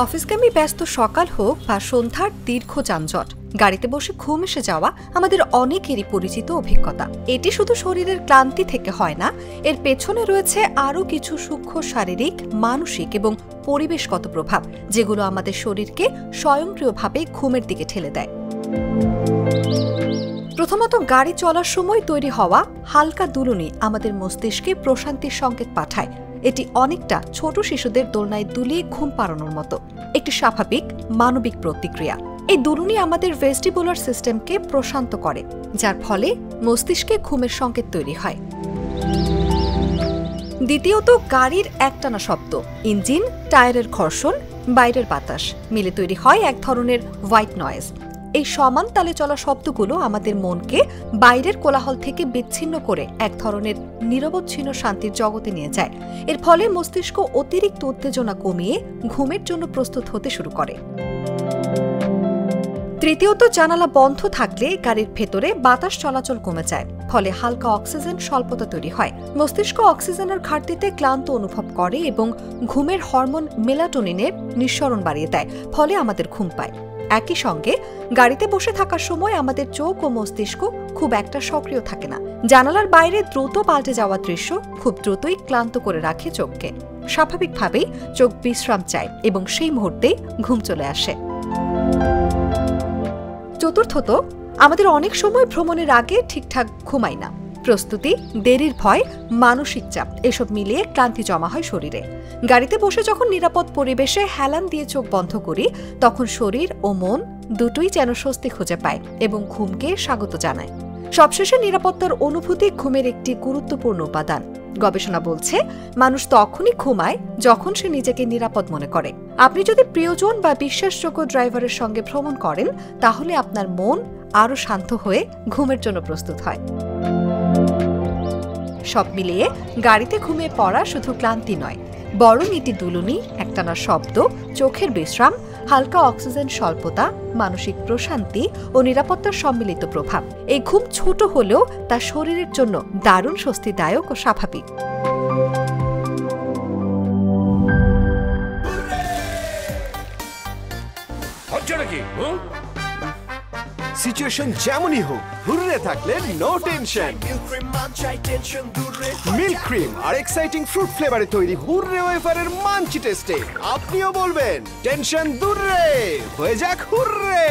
অফিসগামী ব্যস্ত সকাল হোক বা সন্ধ্যার দীর্ঘ যানজট, গাড়িতে বসে ঘুম এসে যাওয়া আমাদের অনেকেরই পরিচিত অভিজ্ঞতা। এটি শুধু শরীরের ক্লান্তি থেকে হয় না, এর পেছনে রয়েছে আরও কিছু সূক্ষ্ম শারীরিক, মানসিক এবং পরিবেশগত প্রভাব, যেগুলো আমাদের শরীরকে স্বয়ংক্রিয়ভাবে ঘুমের দিকে ঠেলে দেয়। প্রথমত, গাড়ি চলার সময় তৈরি হওয়া হালকা দুলুনি আমাদের মস্তিষ্কে প্রশান্তির সংকেত পাঠায়। এটি অনেকটা ছোট শিশুদের দোলনায় দুলিয়ে ঘুম পাড়ানোর মতো একটি স্বাভাবিক মানবিক প্রতিক্রিয়া। এই দুলুনি আমাদের ভেস্টিবুলার সিস্টেমকে প্রশান্ত করে, যার ফলে মস্তিষ্কে ঘুমের সংকেত তৈরি হয়। দ্বিতীয়ত, গাড়ির একটানা শব্দ, ইঞ্জিন, টায়ারের ঘর্ষণ, বাইরের বাতাস মিলে তৈরি হয় এক ধরনের হোয়াইট নয়েজ। এই সমান তালে চলা শব্দগুলো আমাদের মনকে বাইরের কোলাহল থেকে বিচ্ছিন্ন করে এক ধরনের নিরবচ্ছিন্ন শান্তির জগতে নিয়ে যায়। এর ফলে মস্তিষ্ক অতিরিক্ত উত্তেজনা কমিয়ে ঘুমের জন্য প্রস্তুত হতে শুরু করে। তৃতীয়ত, জানালা বন্ধ থাকলে গাড়ির ভেতরে বাতাস চলাচল কমে যায়, ফলে হালকা অক্সিজেন স্বল্পতা তৈরি হয়। মস্তিষ্ক অক্সিজেনের ঘাটতিতে ক্লান্ত অনুভব করে এবং ঘুমের হরমোন মেলাটোনিনের নিঃসরণ বাড়িয়ে দেয়, ফলে আমাদের ঘুম পায়। একই সঙ্গে গাড়িতে বসে থাকার সময় আমাদের চোখ ও মস্তিষ্ক খুব একটা সক্রিয় থাকে না। জানালার বাইরে দ্রুত পাল্টে যাওয়া দৃশ্য খুব দ্রুতই ক্লান্ত করে রাখে চোখকে। স্বাভাবিকভাবেই চোখ বিশ্রাম চায় এবং সেই মুহূর্তেই ঘুম চলে আসে। চতুর্থত, আমাদের অনেক সময় ভ্রমণের আগে ঠিকঠাক ঘুমাই না। প্রস্তুতি, দেরির ভয়, মানসিক চাপ এসব মিলিয়ে ক্লান্তি জমা হয় শরীরে। গাড়িতে বসে যখন নিরাপদ পরিবেশে হেলান দিয়ে চোখ বন্ধ করি, তখন শরীর ও মন দুটোই যেন স্বস্তি খুঁজে পায় এবং ঘুমকে স্বাগত জানায়। সবশেষে নিরাপত্তার অনুভূতি ঘুমের একটি গুরুত্বপূর্ণ উপাদান। গবেষণা বলছে, মানুষ তখনই ঘুমায় যখন সে নিজেকে নিরাপদ মনে করে। আপনি যদি প্রিয়জন বা বিশ্বাসযোগ্য ড্রাইভারের সঙ্গে ভ্রমণ করেন, তাহলে আপনার মন আরও শান্ত হয়ে ঘুমের জন্য প্রস্তুত হয়। সব মিলিয়ে গাড়িতে ঘুমিয়ে পড়া শুধু ক্লান্তি নয়, বরং এটি দুলুনি, একটানা শব্দ, চোখের বিশ্রাম, হালকা অক্সিজেন স্বল্পতা, মানসিক প্রশান্তি ও নিরাপত্তার সম্মিলিত প্রভাব। এই ঘুম ছোট হলেও তা শরীরের জন্য দারুণ স্বস্তিদায়ক ও স্বাভাবিক। সিচুয়েশন যেমনই হোক, হুররে থাকলে নো টেনশন। মিল্ক ক্রিম আর এক্সাইটিং ফ্রুট ফ্লেভারে তৈরি হুররে ওয়েফারের মাঞ্চি টেস্টে আপনিও বলবেন টেনশন দূর রে, হয়ে যাক হুররে।